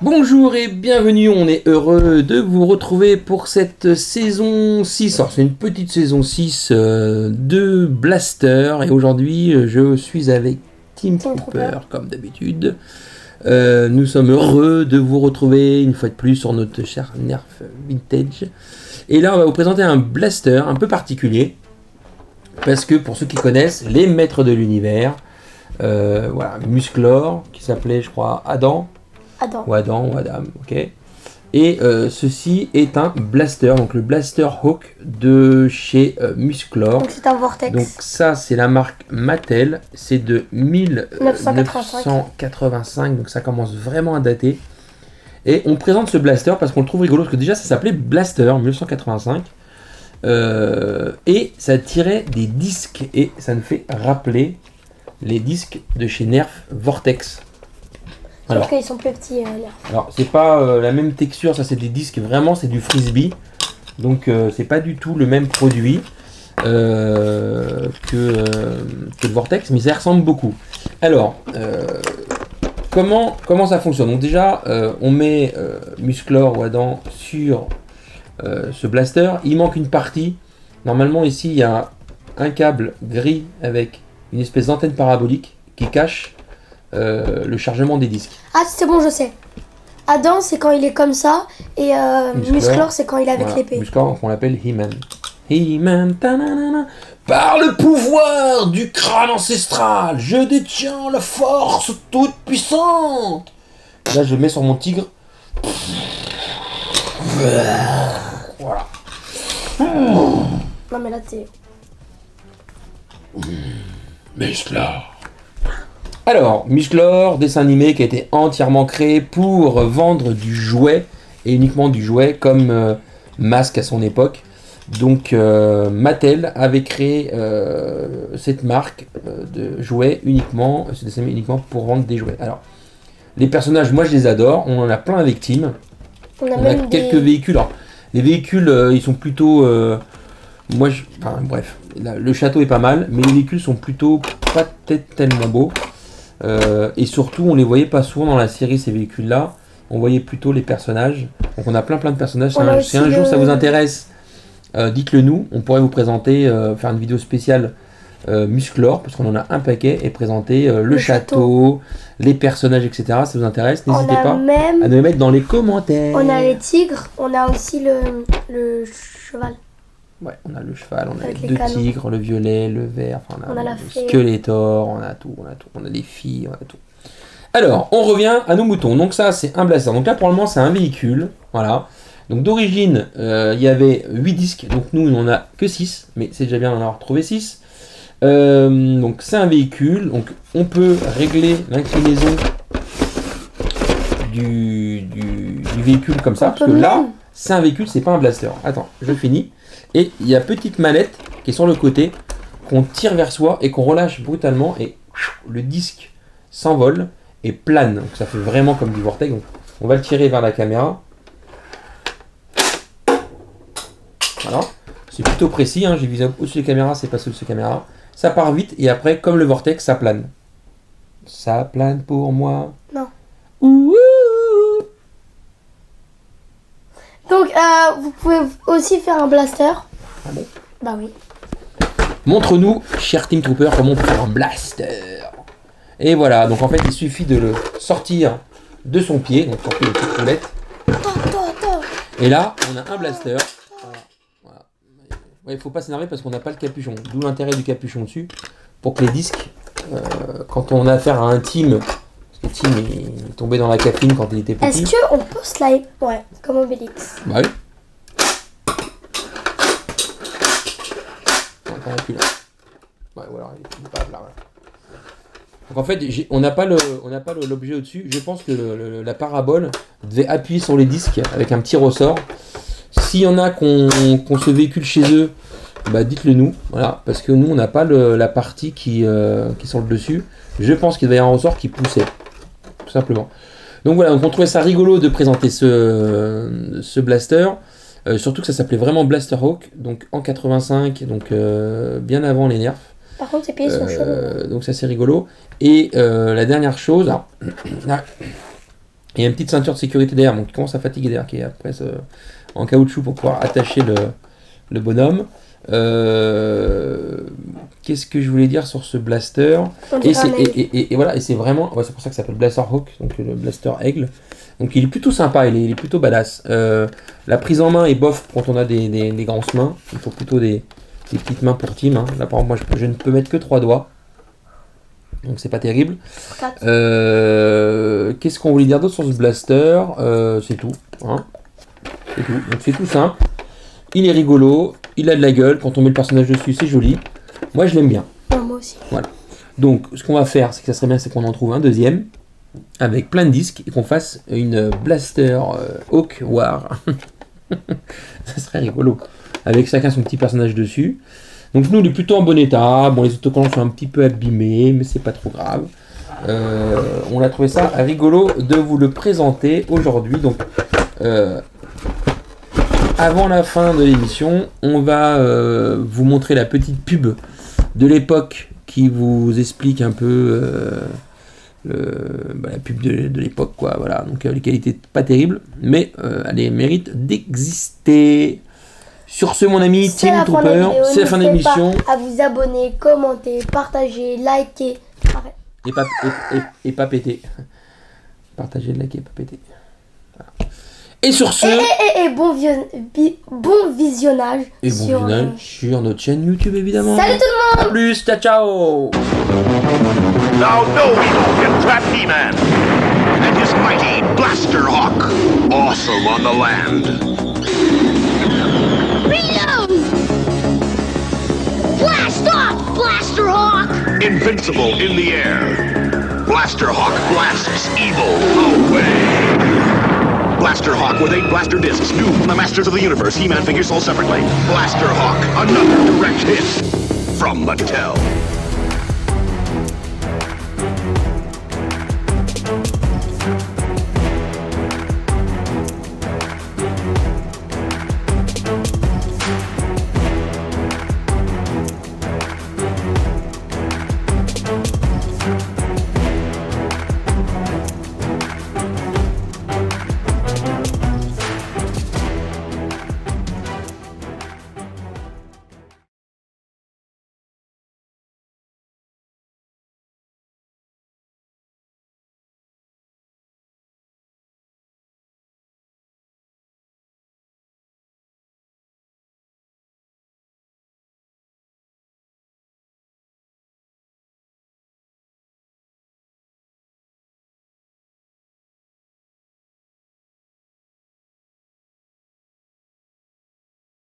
Bonjour et bienvenue, on est heureux de vous retrouver pour cette saison 6. Alors c'est une petite saison 6 de Blaster et aujourd'hui je suis avec Team Trooper comme d'habitude. Nous sommes heureux de vous retrouver une fois de plus sur notre cher Nerf Vintage. Et là on va vous présenter un Blaster un peu particulier. Parce que pour ceux qui connaissent, les maîtres de l'univers, voilà, Musclor qui s'appelait je crois Adam. Ou Adam, ou Adam, ok. Et ceci est un blaster, donc le Blaster Hawk de chez Musclor. Donc c'est un Vortex. Donc ça c'est la marque Mattel, c'est de 1985, donc ça commence vraiment à dater. Et on présente ce blaster parce qu'on le trouve rigolo, parce que déjà ça s'appelait Blaster 1985. Et ça tirait des disques, et ça nous fait rappeler les disques de chez Nerf Vortex. Alors qu'ils sont plus petits. Alors c'est pas la même texture, ça c'est des disques, vraiment c'est du frisbee. Donc c'est pas du tout le même produit que le Vortex, mais ça ressemble beaucoup. Alors comment ça fonctionne? Donc déjà on met Musclor ou Adam sur ce blaster. Il manque une partie. Normalement ici il y a un câble gris avec une espèce d'antenne parabolique qui cache le chargement des disques. Ah c'est bon, je sais. Adam c'est quand il est comme ça et Musclor c'est quand il est avec l'épée. Musclor on l'appelle He-Man. He-Man, par le pouvoir du crâne ancestral, je détiens la force toute puissante. Là je le mets sur mon tigre. Voilà. Non mais là t'es... Musclor. Alors, Musclor, dessin animé qui a été entièrement créé pour vendre du jouet, et uniquement du jouet, comme Masque à son époque. Donc, Mattel avait créé cette marque de jouets uniquement, ce dessin animé uniquement pour vendre des jouets. Alors, les personnages, moi je les adore, on en a plein avec Team. On a quelques véhicules. Alors, les véhicules, ils sont plutôt... enfin, bref, là, le château est pas mal, mais les véhicules sont plutôt pas tellement beaux. Et surtout on les voyait pas souvent dans la série, ces véhicules là, on voyait plutôt les personnages. Donc on a plein de personnages. Si un jour ça vous intéresse, dites-le nous, on pourrait vous présenter, faire une vidéo spéciale Musclor, parce qu'on en a un paquet, et présenter le château, les personnages, etc. Ça vous intéresse, n'hésitez pas à nous les mettre dans les commentaires. On a les tigres, on a aussi le cheval. Ouais, on a le cheval, on a les deux tigres, le violet, le vert, enfin on a le Skeletor, on a tout, on a les filles, on a tout. Alors, on revient à nos moutons. Donc ça, c'est un blaster. Donc là, pour le moment, c'est un véhicule, voilà. Donc d'origine, il y avait 8 disques, donc nous, on a que 6, mais c'est déjà bien d'en avoir trouvé 6. Donc c'est un véhicule, donc on peut régler l'inclinaison du véhicule comme ça, parce que là, c'est un véhicule, c'est pas un blaster. Attends, je finis. Et il y a petite manette qui est sur le côté, qu'on tire vers soi et qu'on relâche brutalement, et le disque s'envole et plane. Donc ça fait vraiment comme du Vortex. Donc on va le tirer vers la caméra. Voilà. C'est plutôt précis, hein. J'ai visé au-dessus des caméras, c'est pas au-dessus des caméras. Ça part vite et après, comme le Vortex, ça plane. Ça plane pour moi. Non. Ouh. Donc, vous pouvez aussi faire un blaster. Ah bon? Bah oui. Montre-nous, cher Team Trooper, comment on peut faire un blaster. Et voilà, donc en fait, il suffit de le sortir de son pied, donc sortir les petites roulettes. Et là, on a un blaster. Voilà. Ouais, il faut pas s'énerver parce qu'on n'a pas le capuchon. D'où l'intérêt du capuchon dessus, pour que les disques, quand on a affaire à un Team... Tim est tombé dans la caféine quand il était petit. Est-ce qu'on peut slide? Ouais, comme Obélix. Bah oui. Ouais, voilà, il est pas là. Donc en fait, on n'a pas l'objet au-dessus. Je pense que la parabole devait appuyer sur les disques avec un petit ressort. S'il y en a qu'on se véhicule chez eux, bah dites-le nous. Voilà, parce que nous, on n'a pas la partie qui est sur le dessus. Je pense qu'il devait y avoir un ressort qui poussait. Tout simplement. Donc voilà, donc on trouvait ça rigolo de présenter ce blaster, surtout que ça s'appelait vraiment Blaster Hawk, donc en 85, donc bien avant les nerfs. Par contre, ses pieds sont chauds. Donc ça c'est rigolo. Et la dernière chose, alors, là, Et une petite ceinture de sécurité derrière, donc qui commence à fatiguer derrière, qui est après en caoutchouc pour pouvoir attacher le bonhomme. Qu'est-ce que je voulais dire sur ce blaster? Et voilà, et c'est vraiment, ouais, c'est pour ça que ça s'appelle Blaster Hawk, donc le blaster aigle. Donc il est plutôt sympa, il est plutôt badass. La prise en main est bof quand on a des grosses mains. Il faut plutôt des petites mains pour team. Hein. Là par exemple, moi je ne peux mettre que 3 doigts. Donc c'est pas terrible. Qu'est-ce qu'on voulait dire d'autre sur ce blaster? C'est tout. Hein. C'est tout. Donc c'est tout simple. Il est rigolo, il a de la gueule. Quand on met le personnage dessus, c'est joli. Moi je l'aime bien. Moi aussi. Voilà. Donc ce qu'on va faire, c'est que ça serait bien, c'est qu'on en trouve un deuxième avec plein de disques et qu'on fasse une Blaster Hawk War. Ça serait rigolo. Avec chacun son petit personnage dessus. Donc nous, il est plutôt en bon état. Bon, les autocollants sont un petit peu abîmés, mais c'est pas trop grave. On a trouvé ça rigolo de vous le présenter aujourd'hui. Donc, avant la fin de l'émission, on va vous montrer la petite pub de l'époque qui vous explique un peu la pub de l'époque, quoi. Voilà. Donc les qualités pas terribles, mais elle mérite d'exister. Sur ce, mon ami Team Trooper, c'est la fin de l'émission. À vous abonner, commenter, partager, liker. Et pas péter. Partager, liker, pas péter. Voilà. Et sur ce. Bon visionnage. Et bon visionnage sur notre chaîne YouTube, évidemment. Salut tout le monde! A plus, ciao, ciao! Now no evil can trap He-Man and his mighty Blaster Hawk, awesome on the land. Reload! Blast off, Blaster Hawk! Invincible in the air, Blaster Hawk blasts evil away. Blaster Hawk with 8 blaster discs, new from the Masters of the Universe. He-Man figures sold separately. Blaster Hawk, another direct hit from Mattel.